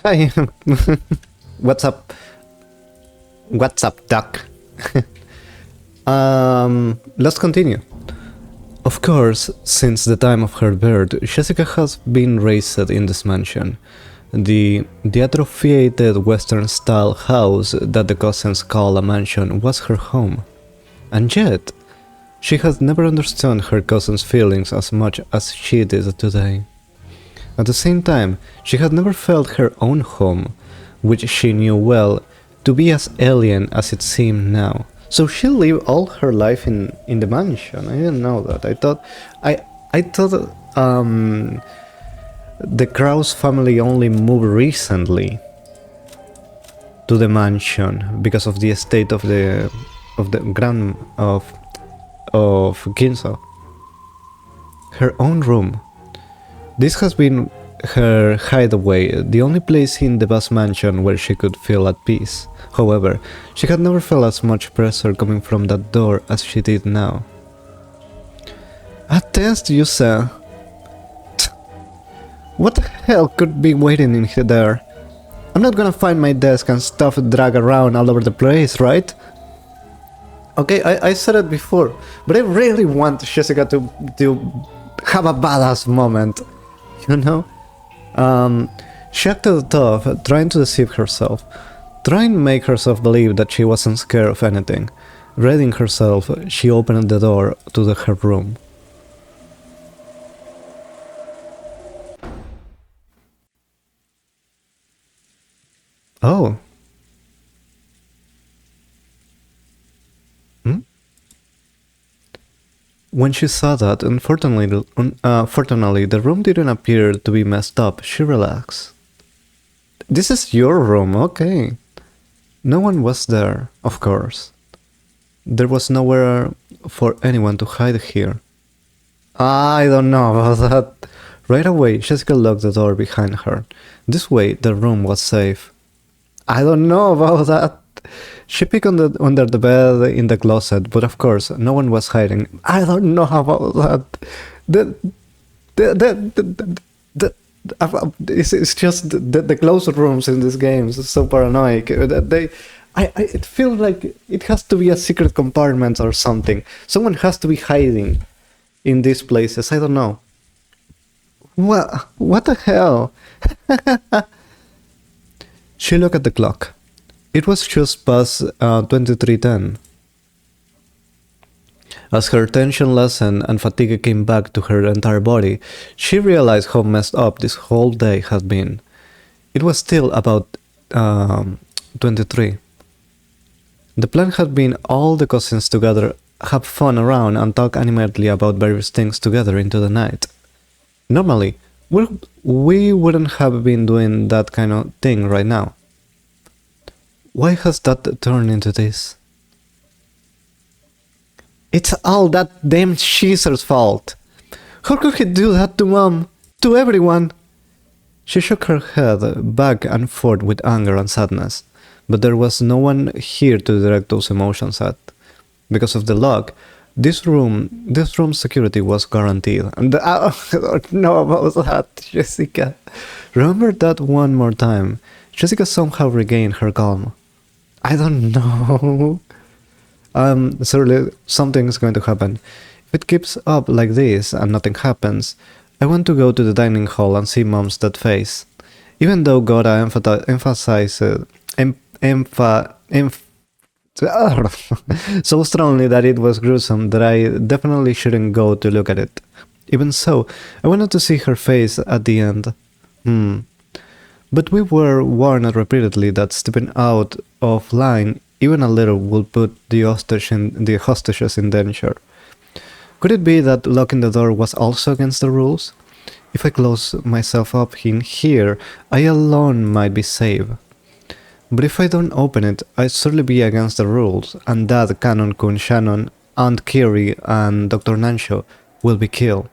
Hi. What's up? What's up, Duck? Let's continue. Of course, since the time of her birth, Jessica has been raised in this mansion. The atrophiated Western-style house that the cousins call a mansion was her home. And yet, she has never understood her cousin's feelings as much as she did today. At the same time, she had never felt her own home, which she knew well, to be as alien as it seemed now. So she lived all her life in the mansion. I didn't know that. I thought the Krause family only moved recently to the mansion because of the estate of the grand of Ginza. Her own room. This has been her hideaway, the only place in the vast mansion where she could feel at peace. However, she had never felt as much pressure coming from that door as she did now. A test, you say? What the hell could be waiting in there? I'm not gonna find my desk and stuff drag around all over the place, right? Okay, I said it before, but I really want Jessica to have a badass moment. You know? She acted tough, trying to deceive herself, trying to make herself believe that she wasn't scared of anything. Readying herself, she opened the door to her room. Oh. When she saw that, unfortunately, the room didn't appear to be messed up. She relaxed. This is your room, okay. No one was there, of course. There was nowhere for anyone to hide here. I don't know about that. Right away, Jessica locked the door behind her. This way, the room was safe. I don't know about that. She peeked under the bed in the closet, but of course, no one was hiding. I don't know about that. It's just the closed rooms in these games. It's so paranoid. It feels like it has to be a secret compartment or something. Someone has to be hiding in these places. I don't know. What the hell? She looked at the clock. It was just past 23:10. As her tension lessened and fatigue came back to her entire body, she realized how messed up this whole day had been. It was still about 23. The plan had been all the cousins together, have fun around and talk animatedly about various things together into the night. Normally, we wouldn't have been doing that kind of thing right now. Why has that turned into this? It's all that damn Caesar's fault. How could he do that to Mom? To everyone? She shook her head back and forth with anger and sadness, but there was no one here to direct those emotions at. Because of the lock, this room's security was guaranteed. And I don't know about that, Jessica. Remember that one more time. Jessica somehow regained her calm. I don't know. Surely something's going to happen. If it keeps up like this and nothing happens, I want to go to the dining hall and see Mom's dead face. Even though God emphasized so strongly that it was gruesome that I definitely shouldn't go to look at it. Even so, I wanted to see her face at the end. But we were warned repeatedly that stepping out of line even a little would put the hostages in danger. Could it be that locking the door was also against the rules? If I close myself up in here, I alone might be safe. But if I don't open it, I'd surely be against the rules, and Dad, Canon, Kun, Shannon, Aunt Kiri, and Dr. Nansho will be killed.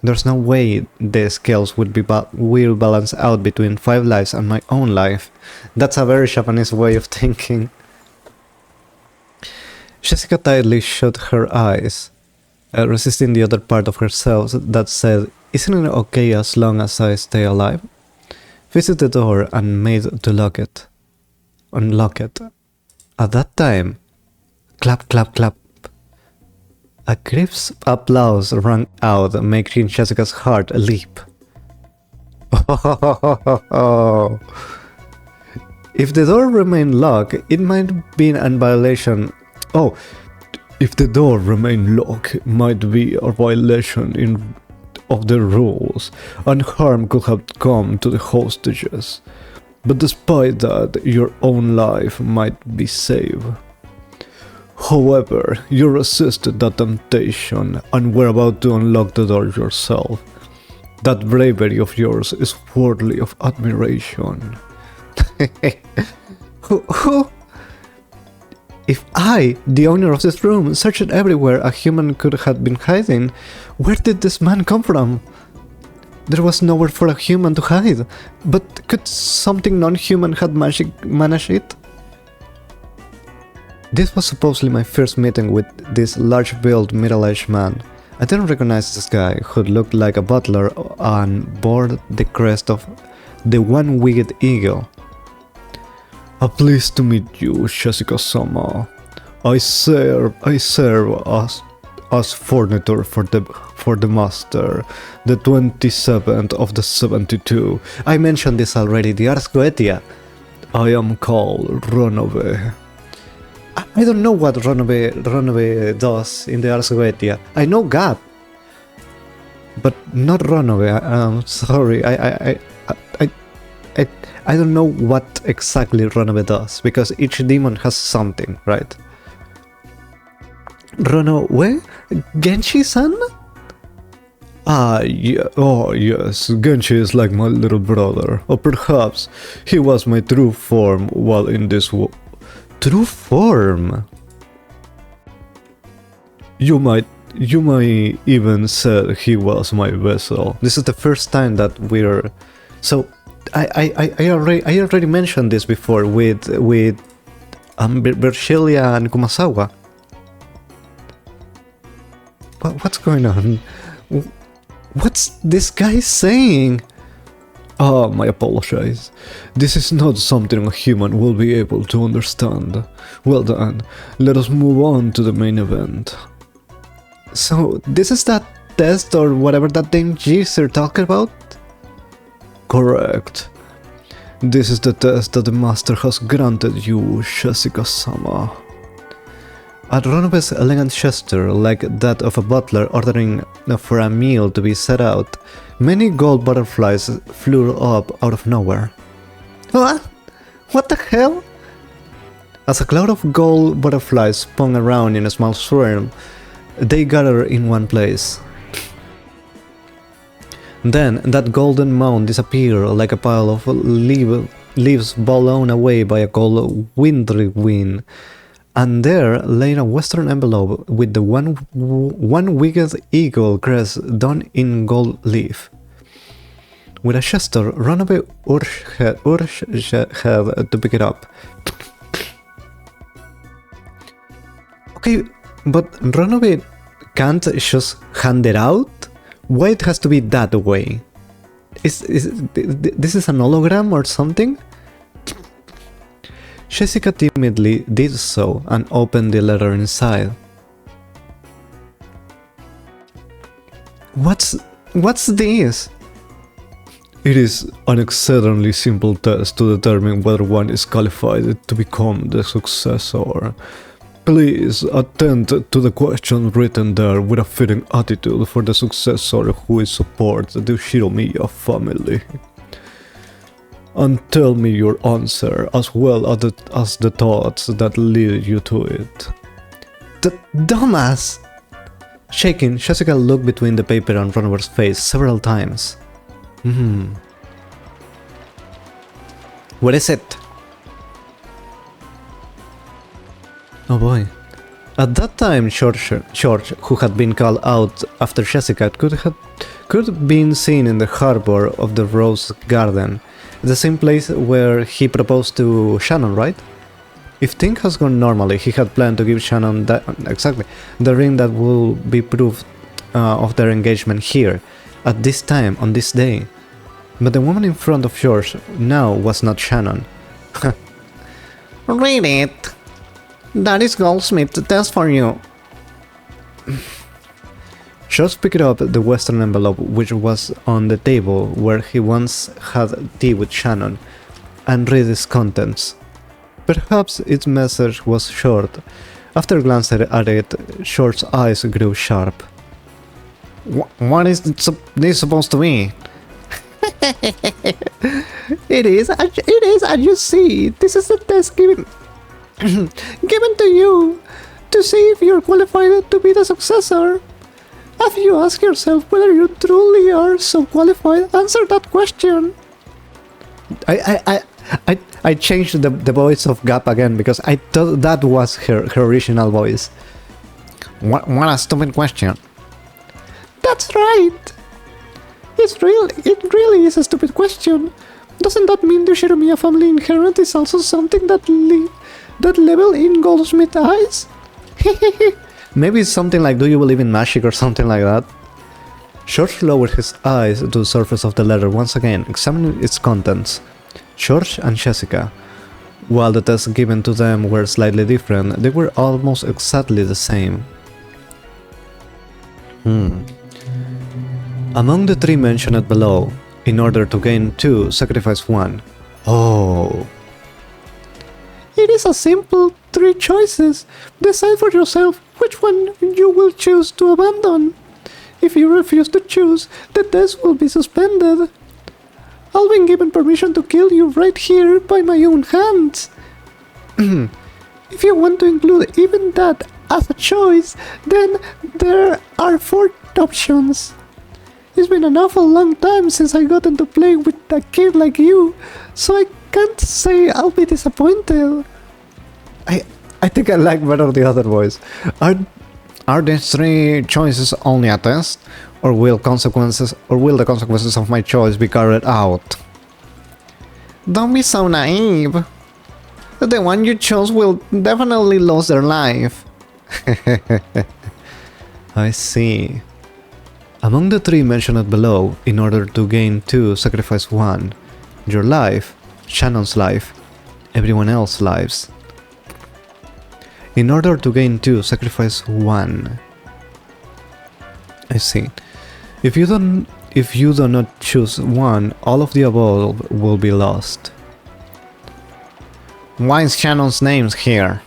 There's no way the scales will balance out between 5 lives and my own life. That's a very Japanese way of thinking. Jessica tightly shut her eyes, resisting the other part of herself that said, "Isn't it okay as long as I stay alive?" visited the door and made to unlock it. At that time, clap, clap, clap. A crisp applause rang out, making Jessica's heart leap. If the door remained locked, it might be a violation. If the door remained locked, it might be a violation of the rules, and harm could have come to the hostages. But despite that, your own life might be saved. However, you resisted that temptation and were about to unlock the door yourself. That bravery of yours is worthy of admiration. Who? If I, the owner of this room, searched everywhere a human could have been hiding, where did this man come from? There was nowhere for a human to hide, but could something non-human have managed it? This was supposedly my first meeting with this large-built middle-aged man. I didn't recognize this guy, who looked like a butler and bore the crest of the one-winged eagle. Pleased to meet you, Jesica-sama. I serve as furniture for the master, the 27th of the 72. I mentioned this already, the Ars Goetia. I am called Ronobe. I don't know what Ronobe does in the Ars Goetia. I know Gap, but not Ronobe. I'm sorry. I don't know what exactly Ronobe does, because each demon has something, right? Ronobe? Genshi-san? Yeah. Oh, yes. Genshi is like my little brother. Or perhaps he was my true form while in this True form? You might even say he was my vessel. This is the first time that we're... So, I already mentioned this before with Virgilia and Kumasawa. What's going on? What's this guy saying? I apologize. This is not something a human will be able to understand. Well done, let us move on to the main event. So, this is that test or whatever that thing G's are talking about? Correct. This is the test that the master has granted you, Jesica-sama. At Ronobe's elegant gesture, like that of a butler ordering for a meal to be set out, many gold butterflies flew up out of nowhere. What? What the hell? As a cloud of gold butterflies spun around in a small swarm, they gathered in one place. Then that golden mound disappeared like a pile of leaves blown away by a cold wintry wind, and there lay a western envelope with the one-winged eagle crest done in gold leaf. With a gesture, Ronobe urged her to pick it up. Okay, but Ronobe can't just hand it out? Why it has to be that way? This is an hologram or something? Jesica timidly did so and opened the letter inside. What's this? It is an exceedingly simple test to determine whether one is qualified to become the successor. Please attend to the questions written there with a fitting attitude for the successor who is support the Shiromiya family. And tell me your answer as well as the thoughts that lead you to it. Dumbass! Shaking, Jessica looked between the paper and Ronober's face several times. What is it? Oh boy. At that time, George, who had been called out after Jessica, could have been seen in the harbor of the Rose Garden, the same place where he proposed to Shannon, right? If things had gone normally, he had planned to give Shannon the ring that will be proof of their engagement here, at this time, on this day. But the woman in front of George now was not Shannon. Read it. That is Goldsmith's test for you. George picked up the western envelope which was on the table where he once had tea with Shannon and read its contents. Perhaps its message was short. After glancing at it, George's eyes grew sharp. What is this supposed to be? It is, as you see, this is a test given to you to see if you're qualified to be the successor. Have you asked yourself whether you truly are so qualified? Answer that question. I changed the voice of Gap again because I thought that was her original voice. What a stupid question. That's right. It really is a stupid question. Doesn't that mean the Shiromiya family inheritance is also something that level in Goldsmith's eyes? Maybe it's something like, do you believe in magic or something like that? George lowered his eyes to the surface of the letter once again, examining its contents. George and Jessica. While the tests given to them were slightly different, they were almost exactly the same. Among the three mentioned below, in order to gain 2, sacrifice 1. Oh. It is a simple 3 choices. Decide for yourself which one you will choose to abandon. If you refuse to choose, the test will be suspended. I've been given permission to kill you right here by my own hands. If you want to include even that as a choice, then there are 4 options. It's been an awful long time since I got into play with a kid like you, so I can't say I'll be disappointed. I think I like better the other voice. Are these 3 choices only a test? Or will the consequences of my choice be carried out? Don't be so naive. The one you chose will definitely lose their life. I see. Among the 3 mentioned below, in order to gain 2, sacrifice 1. Your life, Shannon's life, everyone else's lives. In order to gain 2, sacrifice 1. I see. If you do not choose 1, all of the above will be lost. Why is Shannon's name here?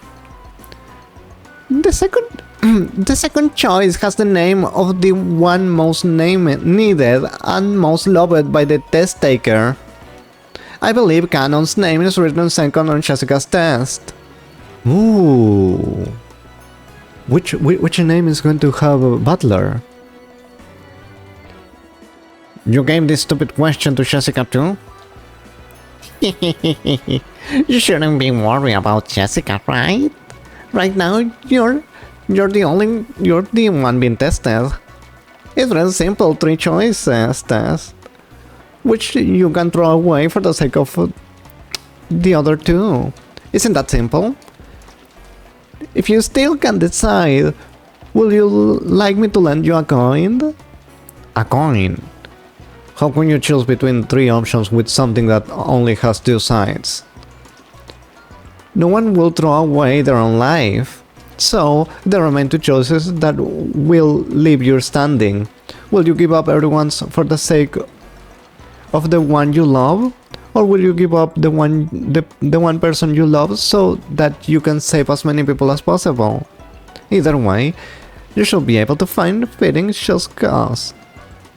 The second choice has the name of the one most needed and most loved by the test taker. I believe Cannon's name is written second on Jessica's test. Ooh. Which name is going to have a butler? You gave this stupid question to Jessica too? You shouldn't be worried about Jessica, right? Right now, you're the one being tested. It's very simple 3 choices test, which you can throw away for the sake of the other 2. Isn't that simple? If you still can't decide, will you like me to lend you a coin? A coin? How can you choose between 3 options with something that only has 2 sides? No one will throw away their own life. So, there remain 2 choices that will leave you standing. Will you give up everyone's for the sake of the one you love? Or will you give up the one person you love so that you can save as many people as possible? Either way, you should be able to find fitting just cause.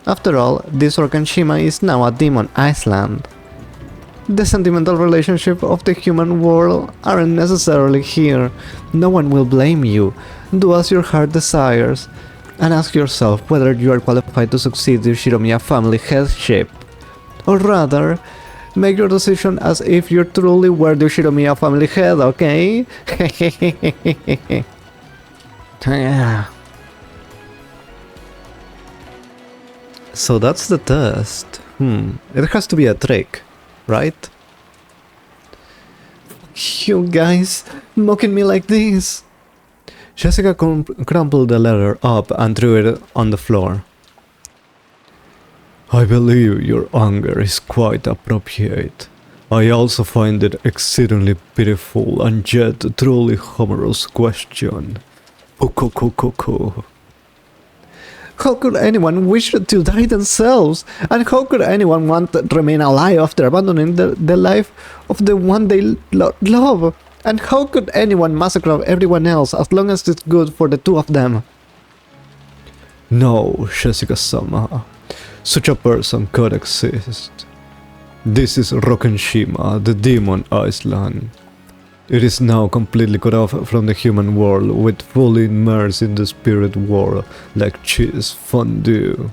After all, this Orkanshima is now a demon island. The sentimental relationship of the human world aren't necessarily here. No one will blame you. Do as your heart desires, and ask yourself whether you are qualified to succeed the Shiromiya family headship. Or rather, make your decision as if you truly were the Shiromiya family head, okay? So that's the test. It has to be a trick, right? You guys, mocking me like this. Jessica crumpled the letter up and threw it on the floor. I believe your anger is quite appropriate. I also find it exceedingly pitiful and yet truly humorous question. Pukukukuku. How could anyone wish to die themselves? And how could anyone want to remain alive after abandoning the life of the one they love? And how could anyone massacre everyone else as long as it's good for the two of them? No, Jesica-sama. Such a person could exist. This is Rokkenshima, the demon island. It is now completely cut off from the human world, with fully immersed in the spirit world, like cheese fondue.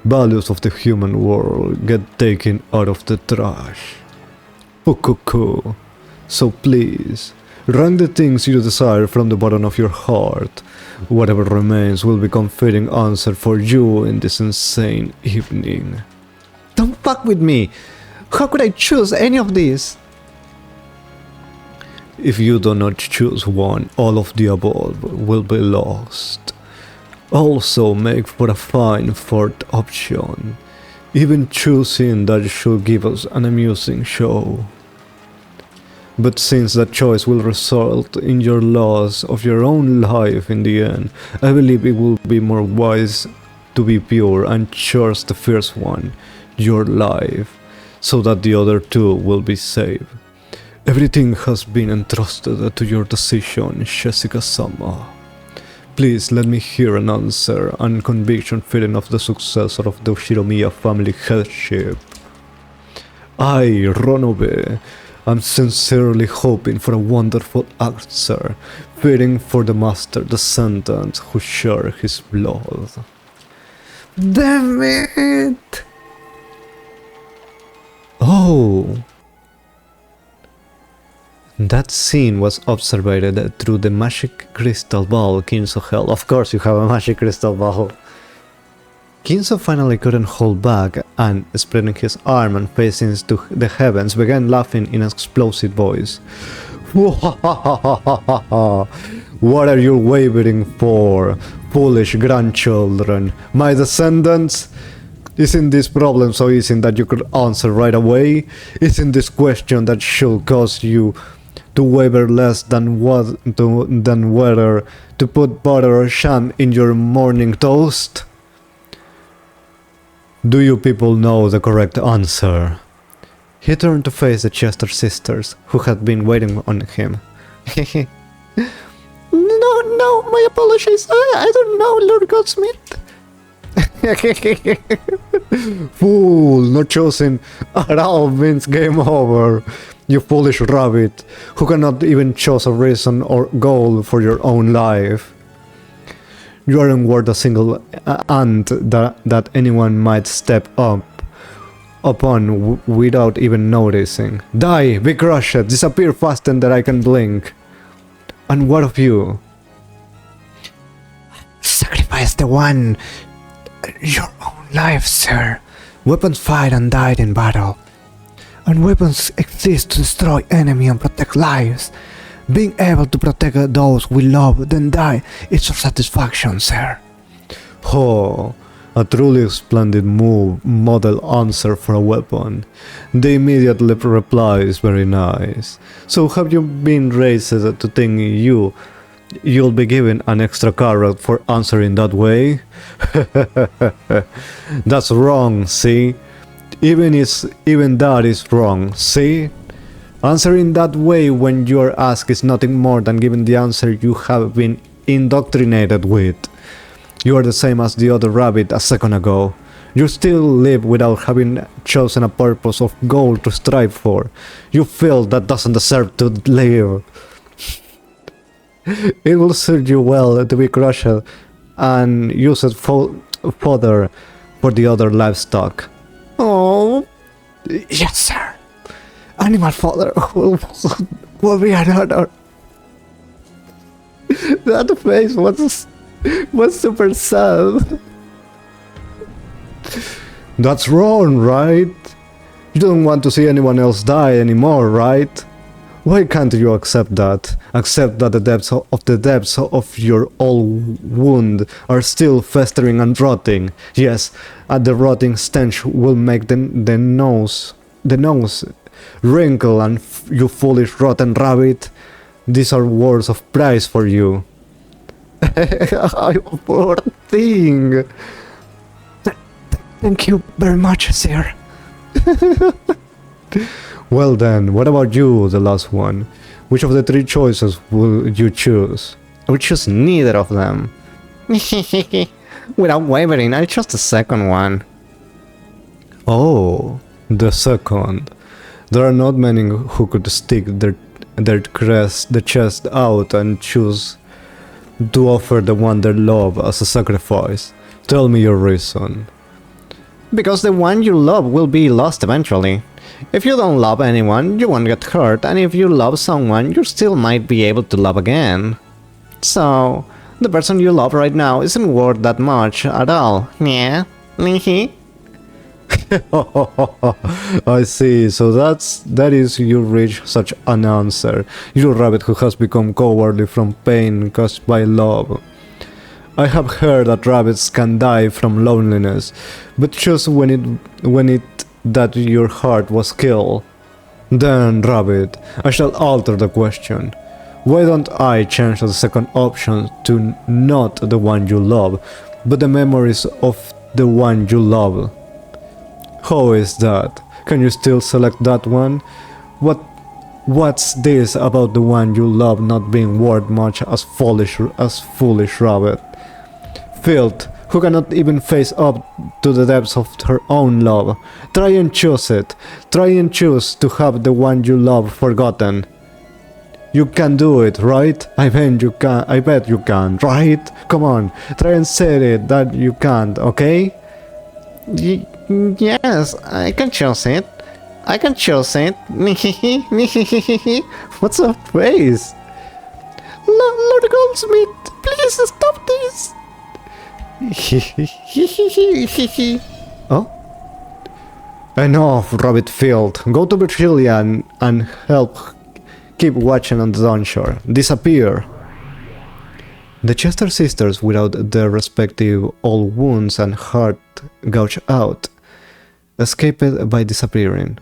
Values of the human world get taken out of the trash. Pukuku. So please, rank the things you desire from the bottom of your heart. Whatever remains will become fitting answer for you in this insane evening. Don't fuck with me! How could I choose any of these? If you do not choose one, all of the above will be lost. Also make for a fine fourth option. Even choosing that should give us an amusing show. But since that choice will result in your loss of your own life in the end, I believe it will be more wise to be pure and choose the first one, your life, so that the other two will be safe. Everything has been entrusted to your decision, Jesica-sama. Please let me hear an answer and conviction fitting of the successor of the Shiromiya family headship. I, Ronobe, am sincerely hoping for a wonderful answer, fitting for the master descendants who share his blood. Damn it! Oh! That scene was observed through the magic crystal ball Kinso held. Of course you have a magic crystal ball. Kinso finally couldn't hold back and, spreading his arm and facing to the heavens, began laughing in an explosive voice. What are you wavering for, foolish grandchildren? My descendants? Isn't this problem so easy that you could answer right away? Isn't this question that should cause you to waver less than whether to put butter or jam in your morning toast? Do you people know the correct answer? He turned to face the Chester sisters, who had been waiting on him. No, my apologies. I don't know, Lord Goldsmith. Fool, not choosing at all means game over. You foolish rabbit, who cannot even choose a reason or goal for your own life. You aren't worth a single ant that anyone might step upon without even noticing. Die, be crushed, disappear faster than I can blink. And what of you? Sacrifice the one, your own life, sir. Weapons fight and died in battle, and weapons exist to destroy enemy and protect lives. Being able to protect those we love, then die, is our satisfaction, sir. Oh, a truly splendid model answer for a weapon. The immediate reply is very nice. So have you been raised to think you'll be given an extra carrot for answering that way? That's wrong, see? Even that is wrong, see? Answering that way when you are asked is nothing more than giving the answer you have been indoctrinated with. You are the same as the other rabbit a second ago. You still live without having chosen a purpose of goal to strive for. You feel that doesn't deserve to live. It will serve you well to be crushed and use it fodder for the other livestock. Oh, yes, sir. Animal fodder will be an honor. That face was super sad. That's wrong, right? You don't want to see anyone else die anymore, right? Why can't you accept that? Accept that the depths of your old wound are still festering and rotting. Yes, the rotting stench will make the nose wrinkle and you foolish rotten rabbit. These are words of praise for you. Poor thing. Thank you very much, sir. Well then, what about you, the last one? Which of the three choices will you choose? I would choose neither of them. Without wavering, I chose the second one. Oh, the second. There are not many who could stick their chest out and choose to offer the one they love as a sacrifice. Tell me your reason. Because the one you love will be lost eventually. If you don't love anyone, you won't get hurt, and if you love someone, you still might be able to love again. So, the person you love right now isn't worth that much at all, yeah? I see, so that is you reach such an answer. You rabbit who has become cowardly from pain caused by love. I have heard that rabbits can die from loneliness, but just when it that your heart was killed. Then, rabbit, I shall alter the question. Why don't I change the second option to not the one you love, but the memories of the one you love? How is that? Can you still select that one? What's this about the one you love not being worth much as foolish rabbit? Filth, who cannot even face up to the depths of her own love. Try and choose it. Try and choose to have the one you love forgotten. You can do it, right? I bet you can, right? Come on, try and say it that you can't, okay? Yes, I can choose it. I can choose it. What's up, face? Lord Goldsmith, please stop this. Oh? Enough, Rabbit Field. Go to Virgilia and help keep watching on the Dawnshore. Disappear. The Chester sisters, without their respective old wounds and heart gouged out, escaped by disappearing.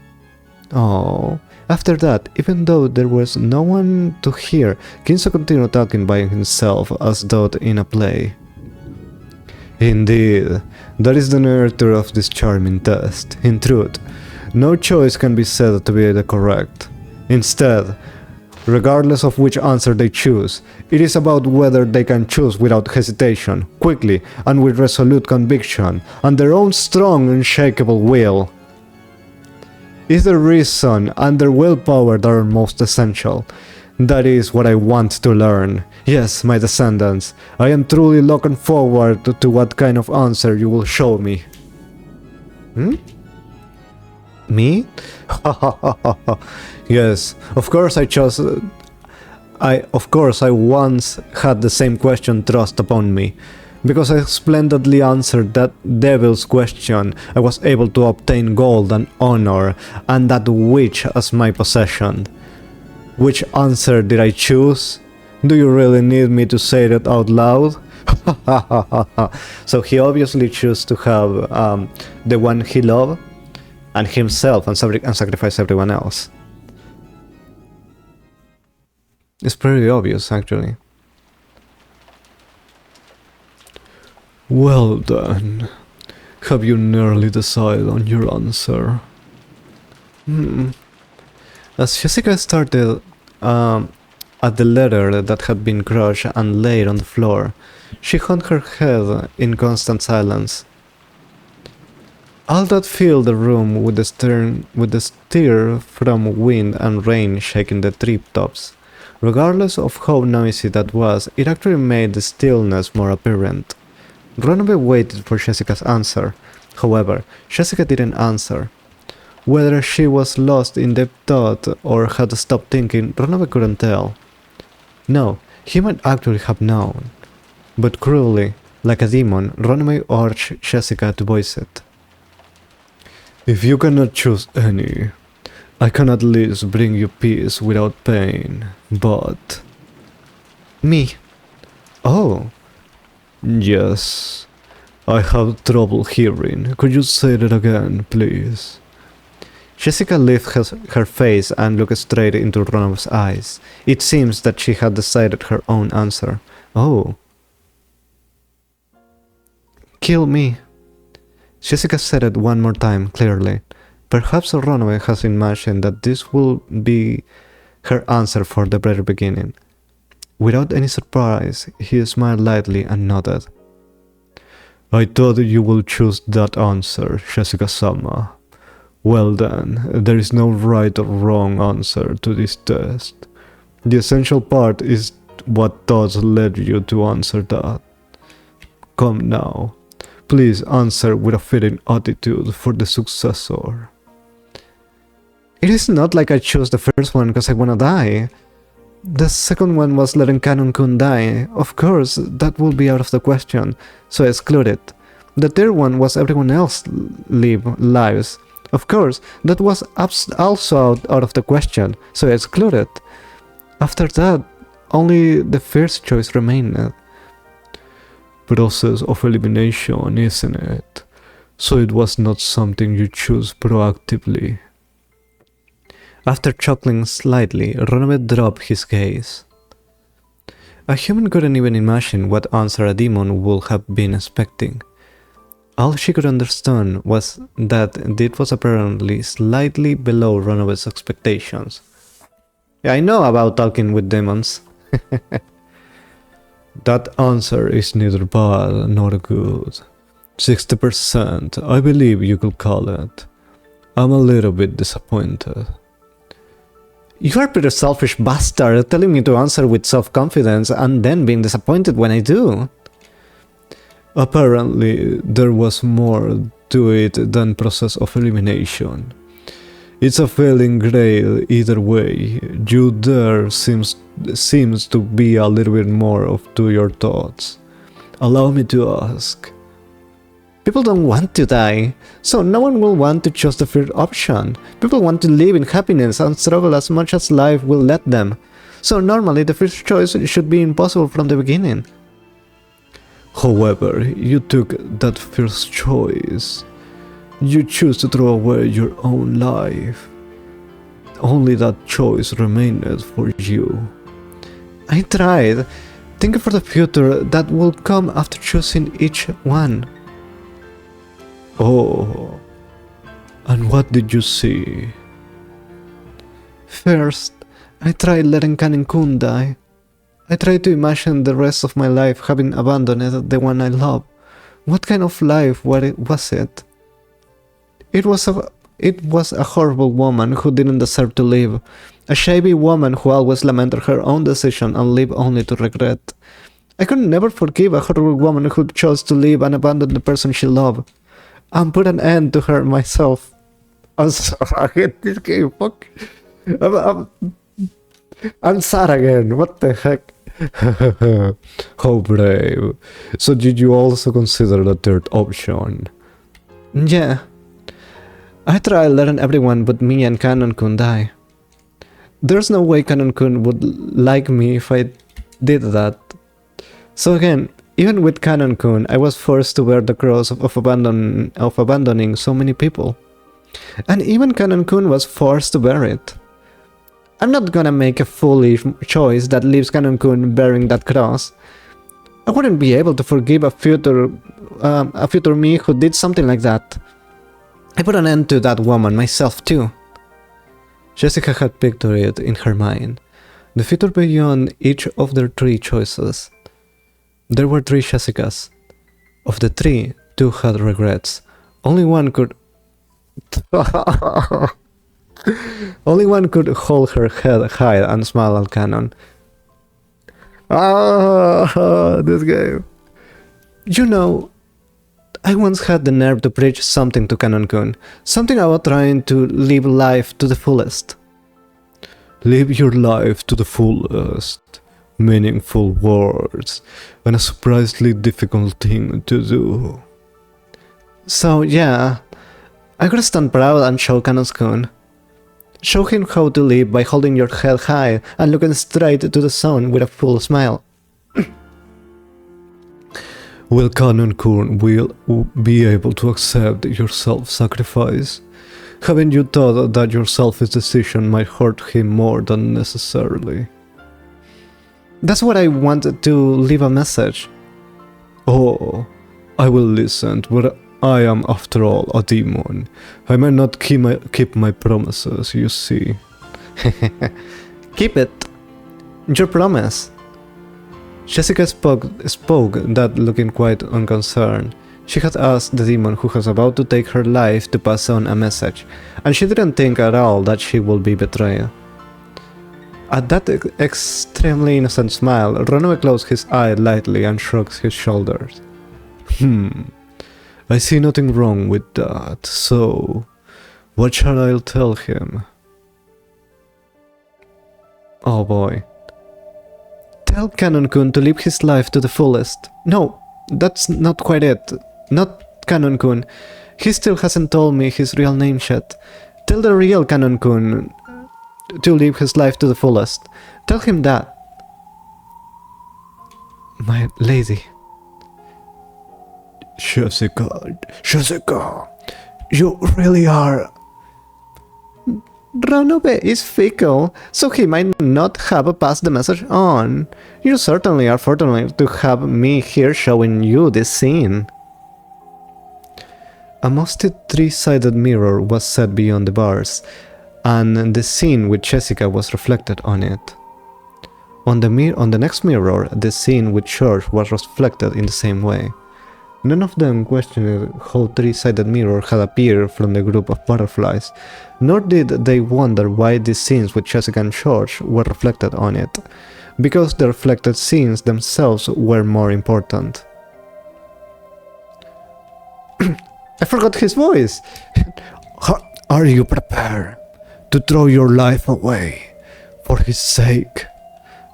Oh. After that, even though there was no one to hear, Kinso continued talking by himself as though in a play. Indeed, that is the nature of this charming test. In truth, no choice can be said to be the correct. Instead, regardless of which answer they choose, it is about whether they can choose without hesitation, quickly, and with resolute conviction, and their own strong, unshakable will. It's their reason and their willpower that are most essential. That is what I want to learn. Yes, my descendants, I am truly looking forward to what kind of answer you will show me. Me? Yes, of course I once had the same question thrust upon me. Because I splendidly answered that devil's question, I was able to obtain gold and honor, and that witch as my possession. Which answer did I choose? Do you really need me to say that out loud? So he obviously chose to have the one he loved and himself and sacrifice everyone else. It's pretty obvious, actually. Well then, have you nearly decided on your answer? As Jessica started at the letter that had been crushed and laid on the floor, she hung her head in constant silence. All that filled the room with the stir from wind and rain shaking the treetops. Regardless of how noisy that was, it actually made the stillness more apparent. Runaway waited for Jessica's answer. However, Jessica didn't answer. Whether she was lost in deep thought or had stopped thinking, Runaway couldn't tell. No, he might actually have known. But cruelly, like a demon, Runaway urged Jessica to voice it. If you cannot choose any, I can at least bring you peace without pain, but... Me. Oh, yes. I have trouble hearing. Could you say that again, please? Jessica lifted her face and looked straight into Ronov's eyes. It seems that she had decided her own answer. Oh. Kill me. Jessica said it one more time, clearly. Perhaps Ronove has imagined that this will be her answer for the very beginning. Without any surprise, he smiled lightly and nodded. I thought you would choose that answer, Jessica-sama. Well then, there is no right or wrong answer to this test. The essential part is what thoughts led you to answer that. Come now, please answer with a fitting attitude for the successor. It is not like I chose the first one because I wanna die. The second one was letting Canon-kun die. Of course, that will be out of the question, so I exclude it. The third one was everyone else live lives. Of course, that was also out of the question, so I exclude it. After that, only the first choice remained. Process of elimination, isn't it? So it was not something you chose proactively. After chuckling slightly, Ronove dropped his gaze. A human couldn't even imagine what answer a demon would have been expecting. All she could understand was that it was apparently slightly below Ronove's expectations. Yeah, I know about talking with demons. That answer is neither bad nor good. 60%, I believe you could call it. I'm a little bit disappointed. You are a pretty selfish bastard, telling me to answer with self-confidence and then being disappointed when I do. Apparently, there was more to it than process of elimination. It's a failing grade either way. You there seems to be a little bit more to your thoughts. Allow me to ask. People don't want to die, so no one will want to choose the third option. People want to live in happiness and struggle as much as life will let them. So normally the first choice should be impossible from the beginning. However, you took that first choice. You choose to throw away your own life. Only that choice remained for you. I tried. Think for the future that will come after choosing each one. Oh, and what did you see? First, I tried letting Canon-kun die. I tried to imagine the rest of my life having abandoned the one I love. What kind of life was it? It was a horrible woman who didn't deserve to live. A shabby woman who always lamented her own decision and lived only to regret. I could never forgive a horrible woman who chose to live and abandon the person she loved. And put an end to her myself. I'm sorry, I hate this game, fuck. I'm sad again, what the heck? How brave. So did you also consider the third option? Yeah. I tried letting everyone but me and Canon-kun die. There's no way Canon-kun would like me if I did that. So again, even with Canon-kun, I was forced to bear the cross of abandoning so many people. And even Canon-kun was forced to bear it. I'm not gonna make a foolish choice that leaves Canon-kun bearing that cross. I wouldn't be able to forgive a future me who did something like that. I put an end to that woman myself too. Jessica had pictured it in her mind. The future beyond each of their three choices. There were three Jessicas. Of the three, two had regrets. Only one could... Only one could hold her head high and smile at Canon. This game. You know, I once had the nerve to preach something to Canon-kun. Something about trying to live life to the fullest. Live your life to the fullest. Meaningful words, and a surprisingly difficult thing to do. So yeah, I could stand proud and show Canon-kun. Show him how to live by holding your head high and looking straight to the sun with a full smile. Will Canon-kun will be able to accept your self-sacrifice? Haven't you thought that your selfish decision might hurt him more than necessarily? That's what I wanted to leave a message. Oh, I will listen, but I am, after all, a demon. I might not keep my promises, you see. Keep it. Your promise. Jessica spoke that looking quite unconcerned. She had asked the demon who was about to take her life to pass on a message, and she didn't think at all that she would be betrayed. At that extremely innocent smile, Runaway closed his eye lightly and shrugged his shoulders. I see nothing wrong with that, so what shall I tell him? Oh boy. Tell Canon-kun to live his life to the fullest. No, that's not quite it. Not Canon-kun. He still hasn't told me his real name yet. Tell the real Canon-kun to live his life to the fullest. Tell him that. My lady. Jesica, you really are... Runaway is fickle, so he might not have passed the message on. You certainly are fortunate to have me here showing you this scene. A musty three-sided mirror was set beyond the bars, and the scene with Jessica was reflected on it. On the next mirror, the scene with George was reflected in the same way. None of them questioned how three-sided mirror had appeared from the group of butterflies, nor did they wonder why these scenes with Jessica and George were reflected on it, because the reflected scenes themselves were more important. I forgot his voice! Are you prepared to throw your life away for his sake?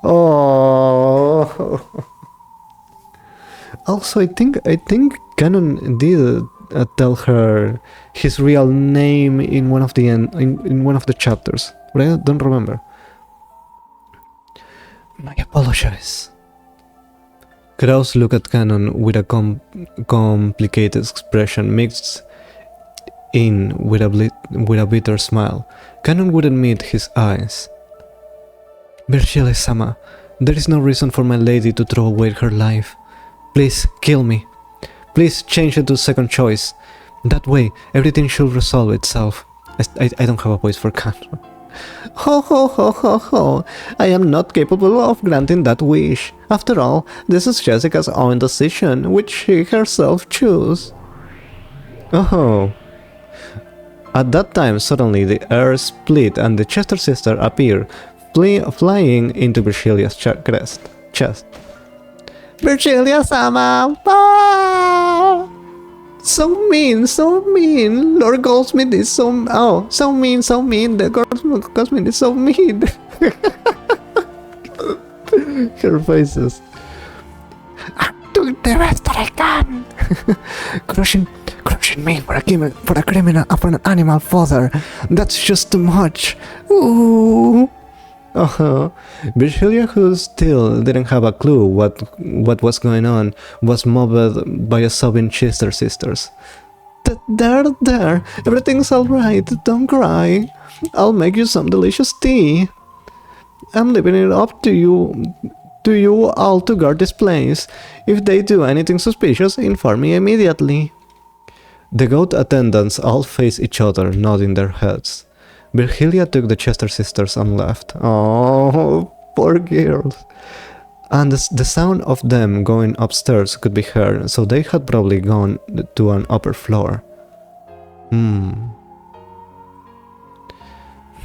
Oh. Also, I think Canon did tell her his real name in one of the chapters, but I don't remember. I apologize. Kraus looked at Canon with a complicated expression mixed in with a bitter smile. Canon wouldn't meet his eyes. Virgilia-sama, there is no reason for my lady to throw away her life. Please, kill me. Please change it to second choice. That way, everything should resolve itself. I don't have a voice for Canon. Ho ho ho ho ho. I am not capable of granting that wish. After all, this is Jessica's own decision, which she herself chose. Oh. At that time, suddenly the air split and the Chester sister appeared, flying into Virgilia's chest. Virgilia-sama! Ah! So mean! Lord Goldsmith is so mean! The Goldsmith is so mean! Her faces. I'm doing the best that I can! crushing me for a criminal, for an animal father. That's just too much. Ooh! Virgilia, who still didn't have a clue what was going on, was moved by a sobbing Chester sisters. There, everything's alright, don't cry. I'll make you some delicious tea. I'm leaving it up to you all to guard this place. If they do anything suspicious, inform me immediately. The goat attendants all faced each other, nodding their heads. Virgilia took the Chester sisters and left. Oh, poor girls. And the sound of them going upstairs could be heard, so they had probably gone to an upper floor.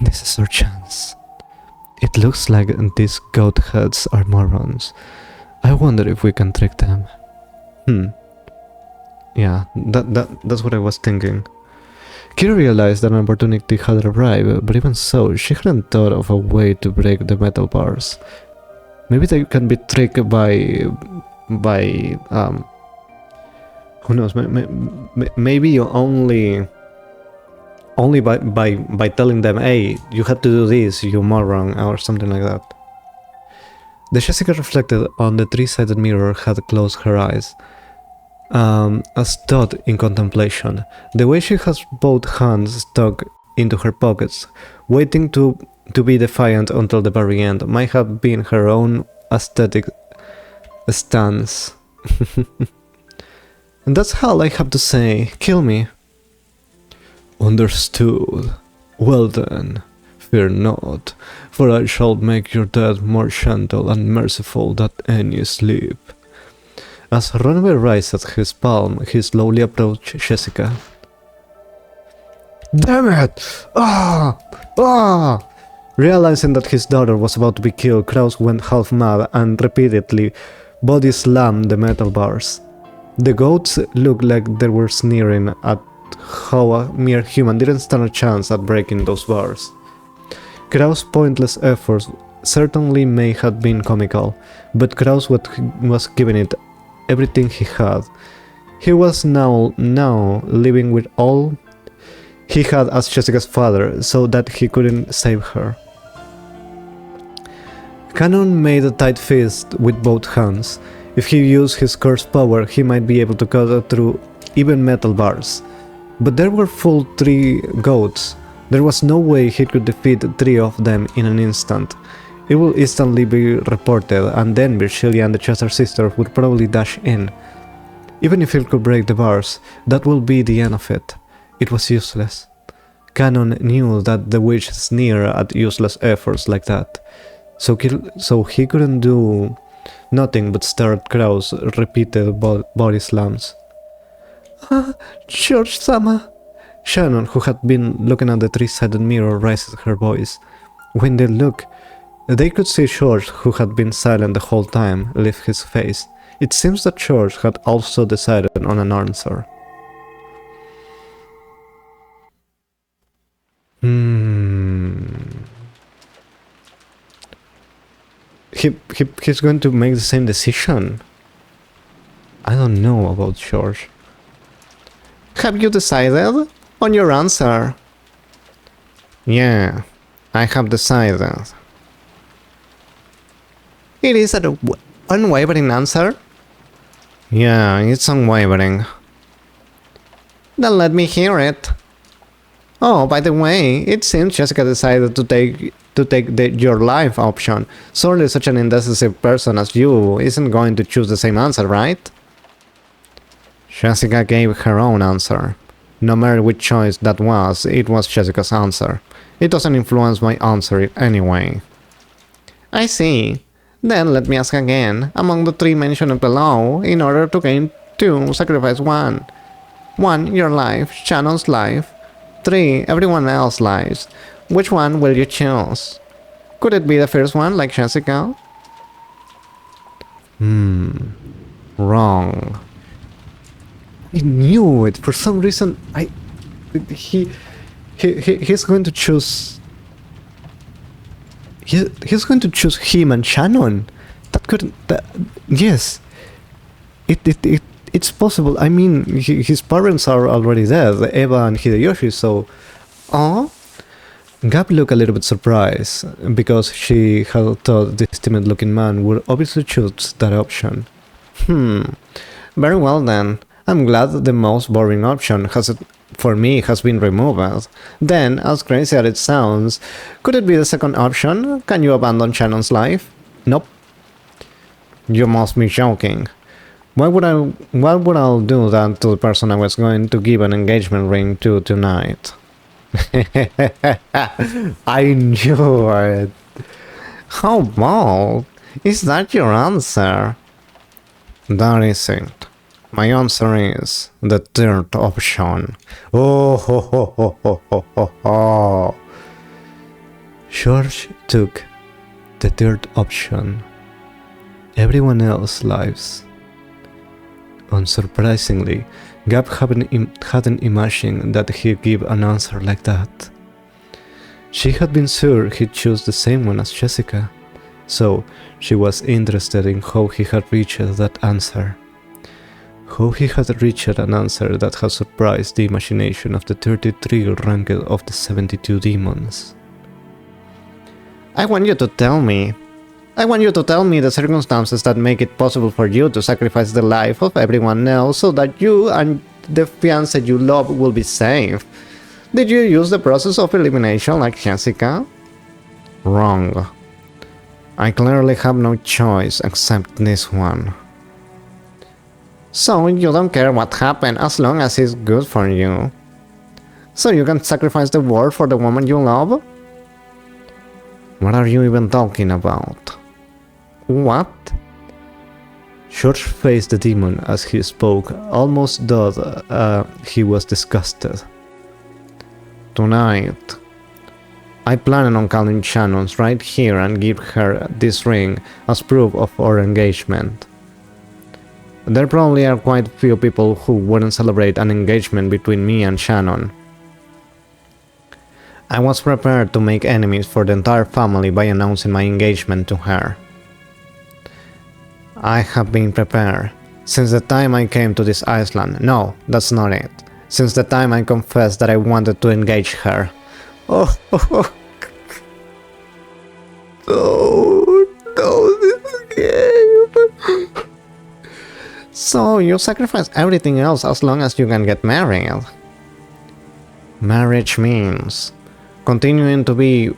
This is our chance. It looks like these goat heads are morons. I wonder if we can trick them. Yeah, that's what I was thinking. Kira realized that an opportunity had arrived, but even so, she hadn't thought of a way to break the metal bars. Maybe they can be tricked by who knows, maybe you only only by telling them, hey, you had to do this, you moron, or something like that. The Jessica reflected on the three-sided mirror had closed her eyes, as thought in contemplation. The way she has both hands stuck into her pockets, waiting to be defiant until the very end, might have been her own aesthetic stance. And that's all I have to say. Kill me. Understood. Well then, fear not, for I shall make your death more gentle and merciful than any sleep. As Runaway raised his palm, he slowly approached Jessica. Damn it! Ah! Ah! Realizing that his daughter was about to be killed, Kraus went half mad and repeatedly body slammed the metal bars. The goats looked like they were sneering at how a mere human didn't stand a chance at breaking those bars. Kraus' pointless efforts certainly may have been comical, but Kraus was giving it everything he had. He was now living with all he had as Jessica's father, so that he couldn't save her. Cannon made a tight fist with both hands. If he used his cursed power, he might be able to cut through even metal bars. But there were full 3 goats. There was no way he could defeat 3 of them in an instant. It would instantly be reported, and then Virgilia and the Chester sisters would probably dash in. Even if he could break the bars, that would be the end of it. It was useless. Cannon knew that the witch sneered at useless efforts like that, so he couldn't do nothing but stare at Kraus' repeated body slams. George-sama. Shannon, who had been looking at the three-sided mirror, raised her voice. When they looked, they could see George, who had been silent the whole time, lift his face. It seems that George had also decided on an answer. He's going to make the same decision. I don't know about George. Have you decided on your answer? Yeah, I have decided. It is an unwavering answer? Yeah, it's unwavering. Then let me hear it. Oh, by the way, it seems Jessica decided to take your life option. Surely such an indecisive person as you isn't going to choose the same answer, right? Jessica gave her own answer. No matter which choice that was, it was Jessica's answer. It doesn't influence my answer anyway. I see. Then let me ask again. Among the 3 mentioned below, in order to gain 2, sacrifice 1. 1, your life, Shannon's life. 3, everyone else's lives. Which one will you choose? Could it be the first one, like Jessica? Wrong. I knew it. For some reason, he's going to choose. He's going to choose him and Shannon. That couldn't. Yes. It's possible. I mean, his parents are already dead, Eva and Hideyoshi. So, Gab looked a little bit surprised because she had thought this timid-looking man would obviously choose that option. Very well then. I'm glad the most boring option for me has been removed. Then, as crazy as it sounds, could it be the second option? Can you abandon Shannon's life? Nope. You must be joking. Why would I do that to the person I was going to give an engagement ring to tonight? I knew it. How bold. Is that your answer? That isn't. My answer is the third option. Oh ho ho ho ho ho ho ho. George took the third option. Everyone else's lives. Unsurprisingly, Gab hadn't imagined that he'd give an answer like that. She had been sure he'd choose the same one as Jessica, so she was interested in how he had reached that answer. how he had reached an answer that had surprised the imagination of the 33 ranked of the 72 demons. I want you to tell me the circumstances that make it possible for you to sacrifice the life of everyone else so that you and the fiancé you love will be safe. Did you use the process of elimination like Jesica? Wrong. I clearly have no choice except this one. So you don't care what happened as long as it's good for you. So you can sacrifice the world for the woman you love? What are you even talking about? What? George faced the demon as he spoke, almost thought he was disgusted. Tonight, I plan on calling Shannon right here and give her this ring as proof of our engagement. There probably are quite few people who wouldn't celebrate an engagement between me and Shannon. I was prepared to make enemies for the entire family by announcing my engagement to her. I have been prepared since the time I came to this island. No, that's not it. Since the time I confessed that I wanted to engage her. Oh, no, this game. So you sacrifice everything else as long as you can get married. Marriage means continuing to be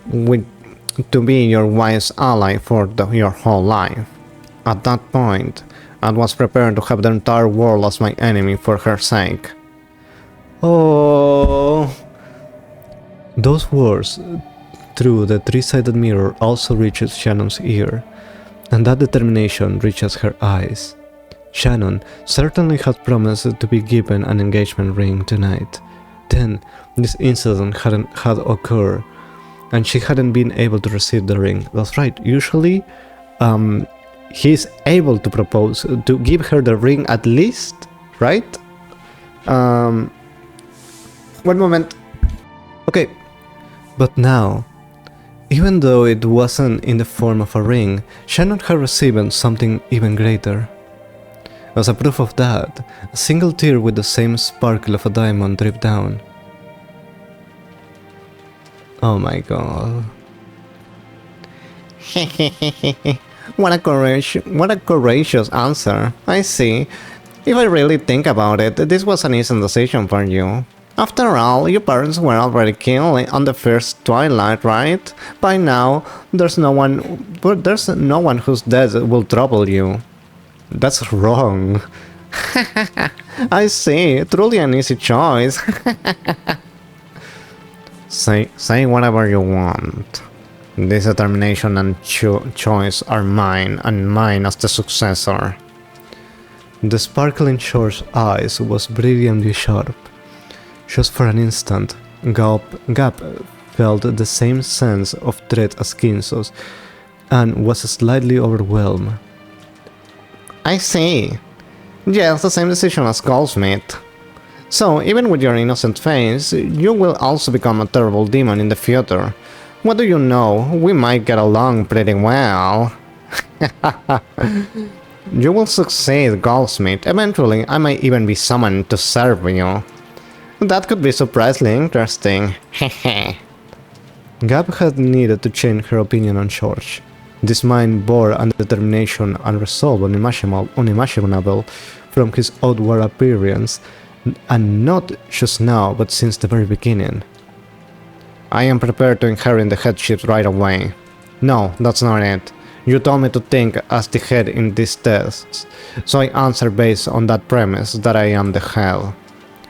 your wife's ally for your whole life. At that point, I was prepared to have the entire world as my enemy for her sake. Oh. Those words through the three-sided mirror also reaches Shannon's ear, and that determination reaches her eyes. Shannon certainly had promised to be given an engagement ring tonight. Then, this incident had occurred, and she hadn't been able to receive the ring. That's right, usually, he's able to propose, to give her the ring at least, right? One moment. Okay, but now, even though it wasn't in the form of a ring, Shannon had received something even greater. As a proof of that, a single tear with the same sparkle of a diamond dripped down. Oh my god. What a courageous answer. I see. If I really think about it, this was an easy decision for you. After all, your parents were already killed on the first twilight, right? By now, there's no one whose death will trouble you. That's wrong. I see. Truly an easy choice. Say whatever you want. This determination and choice are mine, and mine as the successor. The sparkle in Shor's eyes was brilliantly sharp. Just for an instant, Gap felt the same sense of dread as Kinsos, and was slightly overwhelmed. I see. Yes, the same decision as Goldsmith. So, even with your innocent face, you will also become a terrible demon in the future. What do you know? We might get along pretty well. You will succeed, Goldsmith. Eventually, I might even be summoned to serve you. That could be surprisingly interesting. Gab had needed to change her opinion on George. This mind bore a determination and resolve unimaginable from his outward appearance, and not just now, but since the very beginning. I am prepared to inherit the headship right away. No, that's not it. You told me to think as the head in these tests, so I answer based on that premise that I am the head.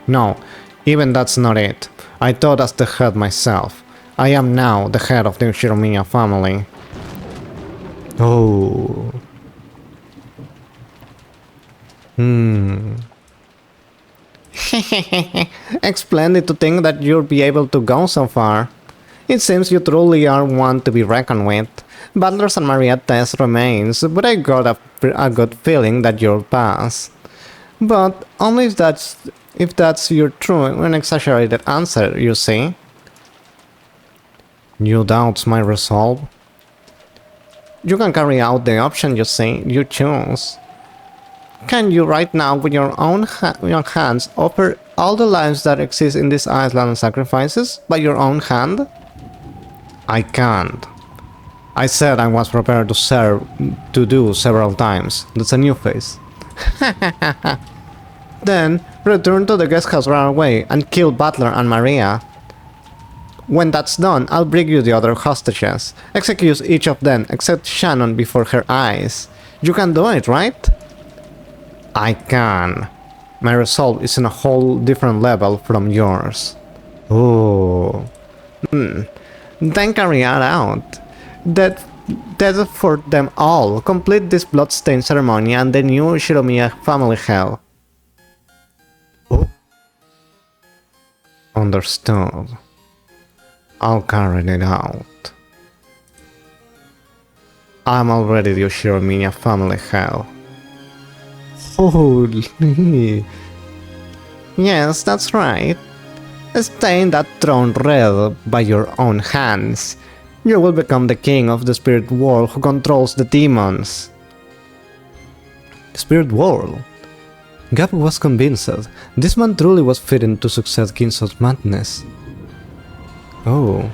No, even that's not it. I thought as the head myself. I am now the head of the Shiromiya family. Oh. Splendid to think that you'll be able to go so far. It seems you truly are one to be reckoned with. Butler's and Mariette test remains, but I got a good feeling that you'll pass. But only if that's your true and exaggerated answer, you see. You doubt my resolve? You can carry out the option you choose. Can you right now, with your hands, offer all the lives that exist in this island and sacrifices by your own hand? I can't. I said I was prepared to do several times. That's a new face. Then, return to the guest house right away and kill Butler and Maria. When that's done, I'll bring you the other hostages. Execute each of them except Shannon before her eyes. You can do it, right? I can. My resolve is in a whole different level from yours. Oh. Then carry it out. Death for them all. Complete this bloodstain ceremony and the new Shiromiya family hell. Oh. Understood. I'll carry it out. I'm already the Shiromiya family hell. Holy. Yes, that's right. Stain that throne red by your own hands. You will become the king of the spirit world who controls the demons. Spirit world? Gab was convinced. This man truly was fitting to succeed Kinso's madness. Oh.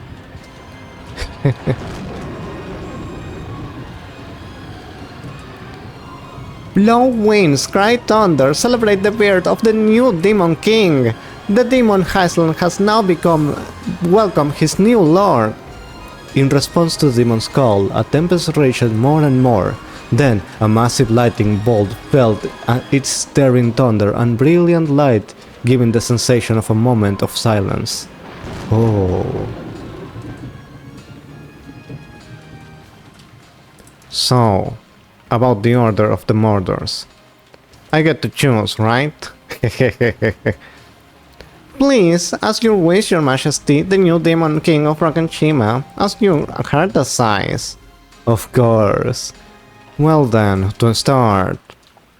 Blow winds, cry thunder, celebrate the birth of the new demon king. The demon island has now welcomed his new lord. In response to the demon's call, a tempest raged more and more. Then, a massive lightning bolt fell its stirring thunder and brilliant light, giving the sensation of a moment of silence. Oh. So, about the order of the murders. I get to choose, right? Please, as you wish, your majesty, the new demon king of Rakanshima, as you heard the size. Of course. Well then, to start.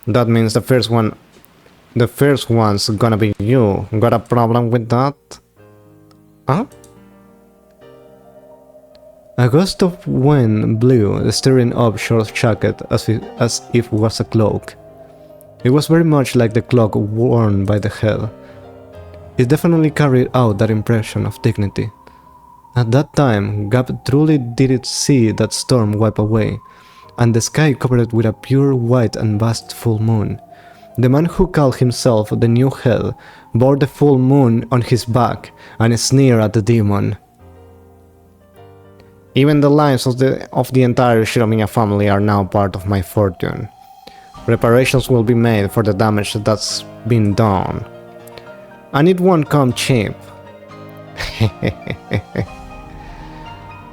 That means the first one's gonna be you. Got a problem with that? Huh? A gust of wind blew, stirring up Short's jacket as if it was a cloak. It was very much like the cloak worn by the head. It definitely carried out that impression of dignity. At that time, Gab truly did see that storm wipe away, and the sky covered with a pure white and vast full moon. The man who called himself the new hell bore the full moon on his back and sneered at the demon. Even the lives of the entire Shiromiya family are now part of my fortune. Reparations will be made for the damage that's been done. And it won't come cheap.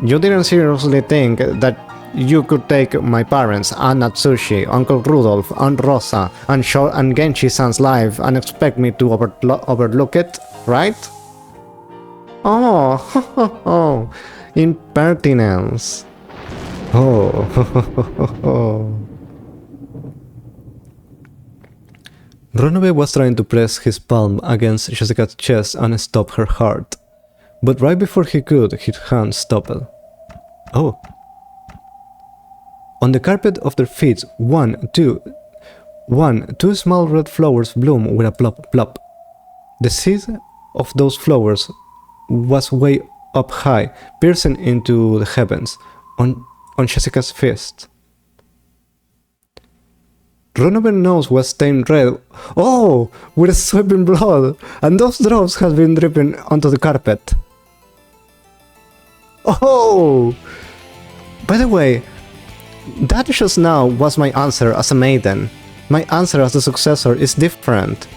You didn't seriously think that you could take my parents, Aunt Natsushi, Uncle Rudolph, Aunt Rosa, and Genshi-san's life and expect me to overlook it, right? Oh, impertinence. Oh. Runobe was trying to press his palm against Jessica's chest and stop her heart. But right before he could, his hand stopped. Oh. On the carpet of their feet, two small red flowers bloom with a plop plop. The seed of those flowers was way up high, piercing into the heavens, on Jessica's fist. Runobe's nose was stained red. Oh, with sweeping blood, and those drops had been dripping onto the carpet. Oh! By the way, that just now was my answer as a maiden. My answer as the successor is different.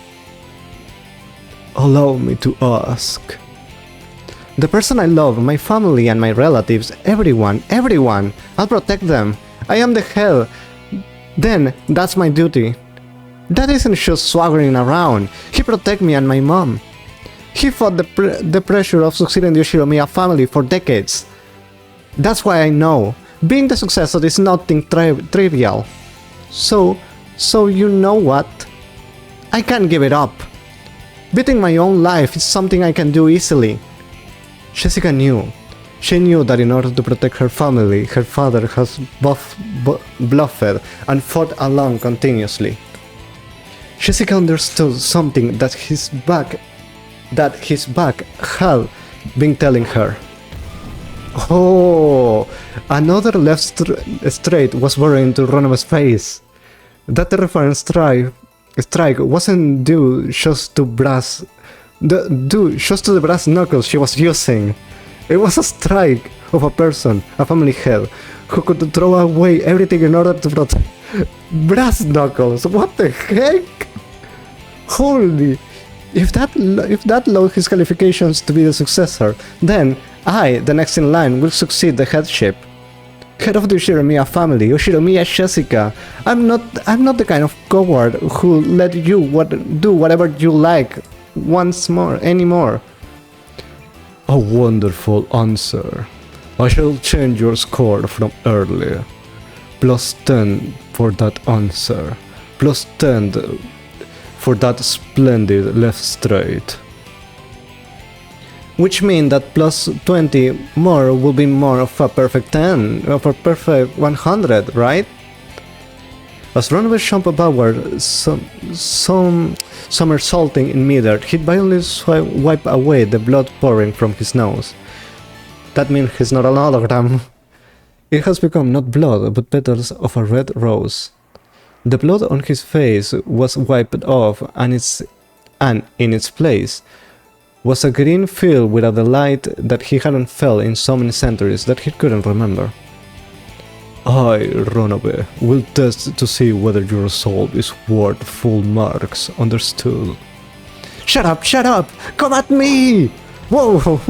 Allow me to ask. The person I love, my family and my relatives, everyone, I'll protect them. I am the hell. Then, that's my duty. That isn't just swaggering around. He protected me and my mom. He fought the pressure of succeeding the Shiromiya family for decades. That's why I know. Being the successor is nothing trivial. So you know what? I can't give it up. Beating my own life is something I can do easily. Jessica knew. She knew that in order to protect her family, her father has bluffed and fought along continuously. Jessica understood something that his back had been telling her. Oh, another left straight was buried into Ronova's face. That terrifying strike wasn't due just to the brass knuckles she was using. It was a strike of a person, a family head, who could throw away everything in order to protect brass knuckles. What the heck? Holy! If that allowed his qualifications to be the successor, then I, the next in line, will succeed the headship. Head of the Shiromiya family, Shiromiya Jesica. I'm not the kind of coward who let you do whatever you like once more anymore. A wonderful answer. I shall change your score from earlier. +10 for that answer. +10 for that splendid left straight. Which means that +20 more will be more of a perfect 10, of a perfect 100, right? As Runaway jumped backward, somersaulting in midair, he violently wiped away the blood pouring from his nose. That means he's not an hologram. It has become not blood, but petals of a red rose. The blood on his face was wiped off, and in its place was a green field without the light that he hadn't felt in so many centuries that he couldn't remember. I, Runaway, will test to see whether your resolve is worth full marks, understood? Shut up! Shut up! Come at me! Whoa!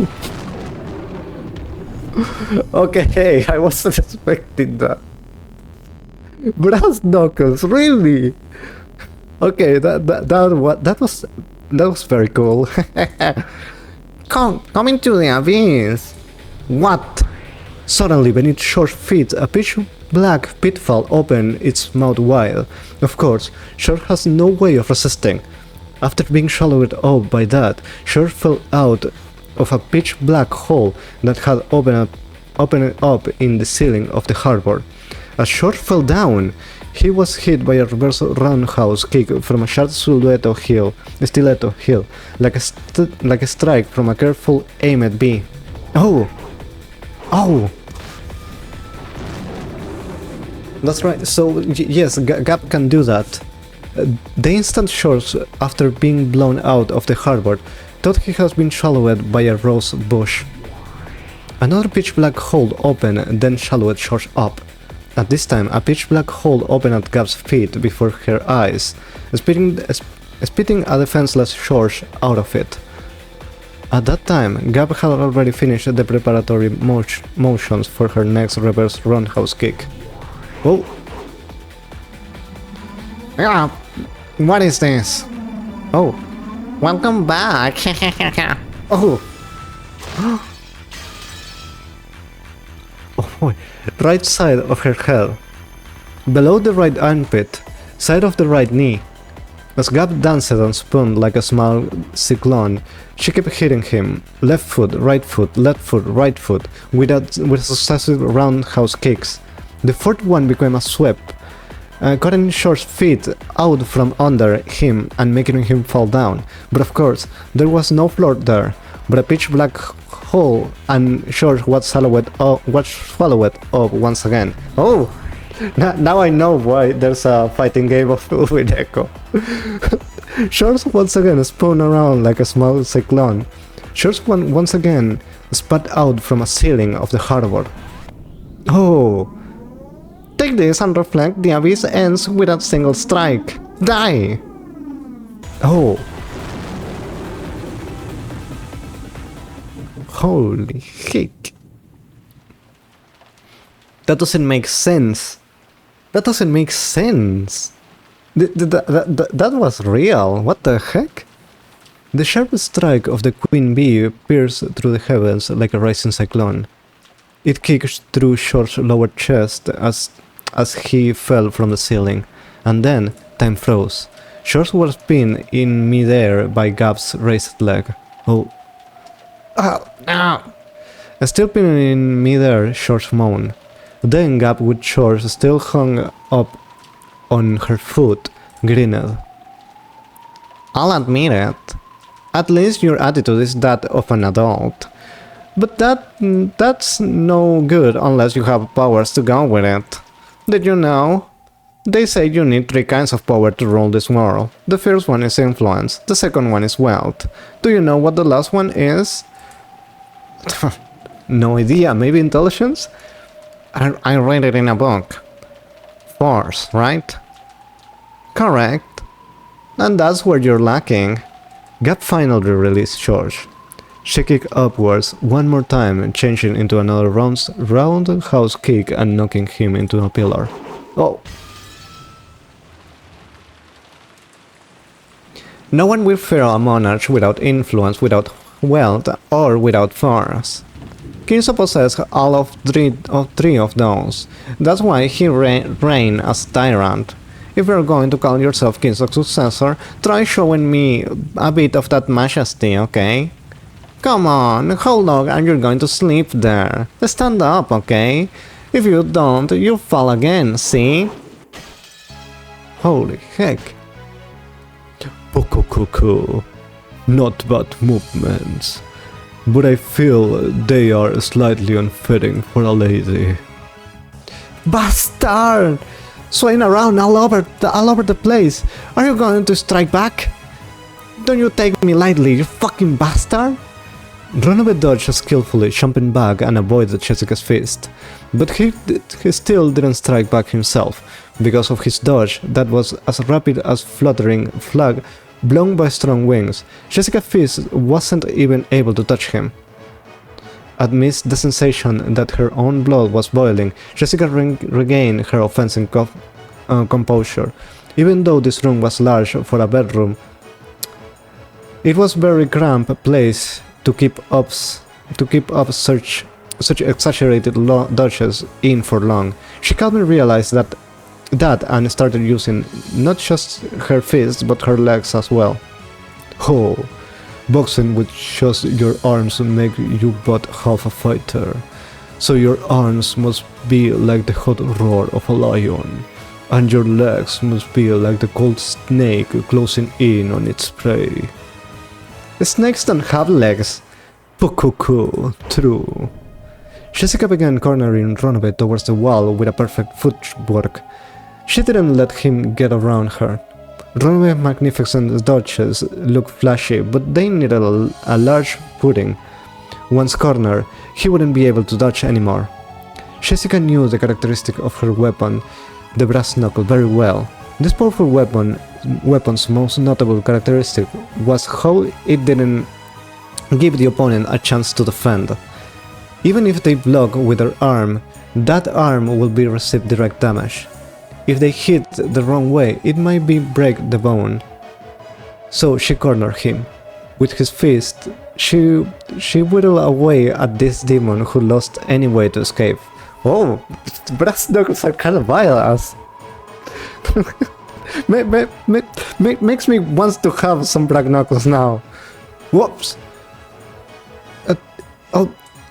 Okay, I wasn't expecting that. Brass knuckles, really? Okay, that was very cool. Come into the abyss. What? Suddenly, beneath Shor's feet, a pitch black pitfall opened its mouth wide. Of course, Shor has no way of resisting. After being swallowed up by that, Shor fell out of a pitch black hole that had opened up in the ceiling of the harbor. As Shor fell down, he was hit by a reverse roundhouse kick from a sharp stiletto heel, like a strike from a careful aimed bee. Oh! Oh! That's right, so yes, Gap can do that. The instant Shor, after being blown out of the harbor, thought he has been swallowed by a rose bush. Another pitch black hole opened, then swallowed Shor up. At this time, a pitch black hole opened at Gap's feet before her eyes, spitting a defenseless Shor out of it. At that time, Gap had already finished the preparatory motions for her next reverse roundhouse kick. Oh! Yeah, what is this? Oh! Welcome back. Oh! Oh boy, right side of her head. Below the right armpit, side of the right knee. As Gap danced and spun like a small cyclone, she kept hitting him. Left foot, right foot, with successive roundhouse kicks. The fourth one became a sweep, cutting Shor's feet out from under him and making him fall down. But of course, there was no floor there, but a pitch black hole, and Shor was swallowed up once again. Oh! Now I know why there's a fighting game of Umineko. Shor once again spun around like a small cyclone. Shor once again spat out from a ceiling of the harbor. Oh! Take this and reflect, the abyss ends with a single strike. Die! Oh! Holy heck. That doesn't make sense. That doesn't make sense. That was real. What the heck? The sharp strike of the queen bee pierced through the heavens like a rising cyclone. It kicked through Shor's lower chest as he fell from the ceiling, and then time froze. Shor was pinned in midair by Gap's raised leg. Oh. Still pinned in midair, Shor moaned. Then Gap, with Shor still hung up on her foot, grinned. I'll admit it. At least your attitude is that of an adult. But that's no good unless you have powers to go with it. Did you know? They say you need 3 kinds of power to rule this world. The first one is influence, the second one is wealth. Do you know what the last one is? No idea, maybe intelligence? I read it in a book. Force, right? Correct. And that's where you're lacking. Gap finally released George. She kicked upwards one more time, changing into another roundhouse kick and knocking him into a pillar. Oh. No one will fear a monarch without influence, without wealth, or without force. Kinso possessed all of three of those. That's why he reigned as tyrant. If you're going to call yourself Kinso's successor, try showing me a bit of that majesty, okay? Come on, how long are you going to sleep there? Stand up, okay? If you don't, you'll fall again, see? Holy heck. Pokokoko. Not bad movements. But I feel they are slightly unfitting for a lady. Bastard! Swaying around all over the place. Are you going to strike back? Don't you take me lightly, you fucking bastard! Runobe dodged skillfully, jumping back and avoided Jessica's fist. But he still didn't strike back himself, because of his dodge that was as rapid as fluttering flag blown by strong wings. Jessica's fist wasn't even able to touch him. Amidst the sensation that her own blood was boiling, Jessica regained her offensive composure. Even though this room was large for a bedroom, it was very cramped place to keep up such exaggerated dodges in for long. She calmly realized that and started using not just her fists but her legs as well. Oh, boxing with just your arms make you but half a fighter. So your arms must be like the hot roar of a lion, and your legs must be like the cold snake closing in on its prey. Snakes don't have legs. Pokoko, true. Jessica began cornering Runobe towards the wall with a perfect footwork. She didn't let him get around her. Runobe's magnificent dodges looked flashy, but they needed a large footing. Once cornered, he wouldn't be able to dodge anymore. Jessica knew the characteristic of her weapon, the brass knuckle, very well. This powerful weapon's most notable characteristic was how it didn't give the opponent a chance to defend. Even if they block with their arm, that arm will be receive direct damage. If they hit the wrong way, it might be break the bone. So she cornered him. With his fist, she whittled away at this demon who lost any way to escape. Oh, brass knuckles are kind of violent. Makes me want to have some brass knuckles now. Whoops.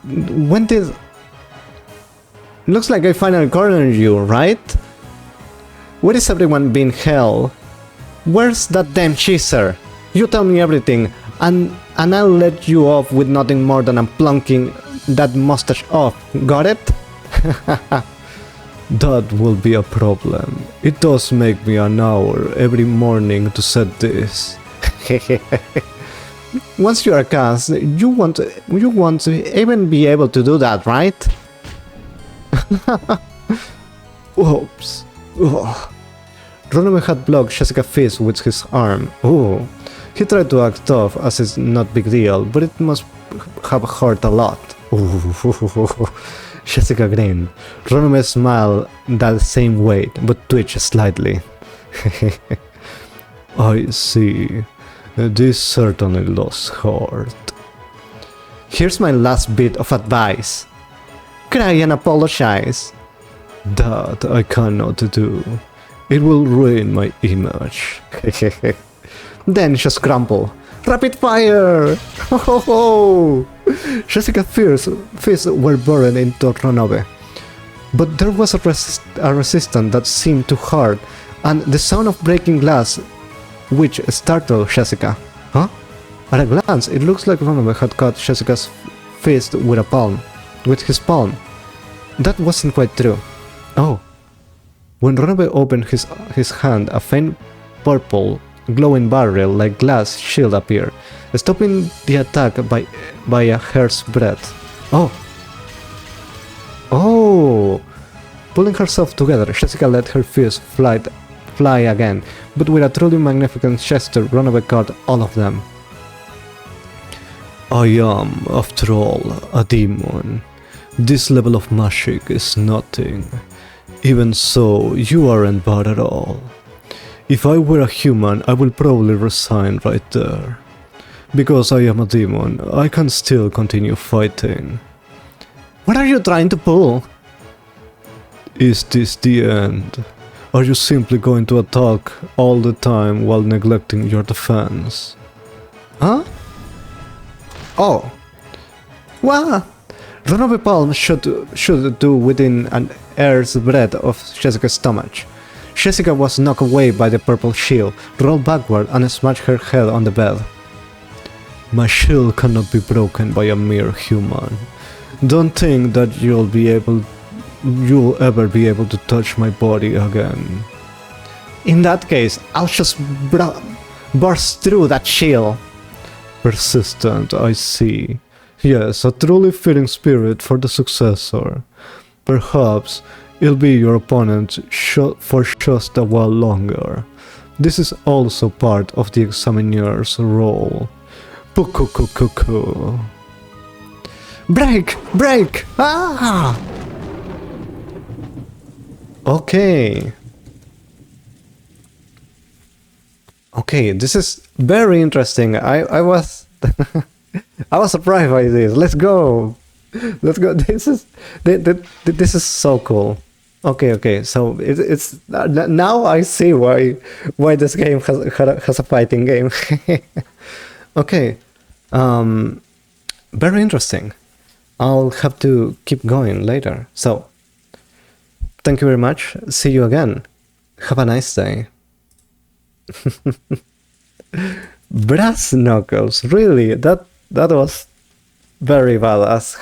When did... Looks like I finally cornered you, right? Where is everyone being held? Where's that damn chaser? You tell me everything, and I'll let you off with nothing more than plunking that mustache off. Got it? That will be a problem. It does make me an hour every morning to set this. Once you are cast, you want to even be able to do that, right? Oops. Oh. Runobe had blocked Jessica's fist with his arm. Oh. He tried to act tough as it's not big deal, but it must have hurt a lot. Ooh. Jessica grinned. Runobe smiled that same way, but twitched slightly. I see. This certainly lost heart. Here's my last bit of advice. Cry and apologize. That I cannot do. It will ruin my image. Then just crumple. Rapid fire! Ho ho ho! Jessica's fists were burned into Runobe. But there was a resistance that seemed too hard, and the sound of breaking glass which startled Jessica. Huh? At a glance, it looks like Runabe had caught Jessica's fist with his palm. That wasn't quite true. Oh. When Runabe opened his hand, a faint purple, glowing barrier like glass shield appeared, stopping the attack by a hair's breadth. Oh. Oh. Pulling herself together, Jessica let her fist fly again, but with a truly magnificent gesture, Runabe caught all of them. I am, after all, a demon. This level of magic is nothing. Even so, you aren't bad at all. If I were a human, I would probably resign right there. Because I am a demon, I can still continue fighting. What are you trying to pull? Is this the end? Are you simply going to attack all the time while neglecting your defense? Huh? Oh. What? Runabe palm should do within an hair's breadth of Jessica's stomach. Jessica was knocked away by the purple shield, rolled backward and smashed her head on the bed. My shield cannot be broken by a mere human. Don't think that you'll ever be able to touch my body again. In that case, I'll just burst through that shield. Persistent, I see. Yes, a truly fitting spirit for the successor. Perhaps he'll be your opponent for just a while longer. This is also part of the examiner's role. Pukukukuku. Break! Break! Ah! Okay. Okay, this is very interesting. I was I was surprised by this. Let's go. Let's go. This is so cool. Okay. So it's now I see why this game has a fighting game. Okay. Very interesting. I'll have to keep going later. So thank you very much. See you again. Have a nice day. Brass knuckles, really? That was very badass.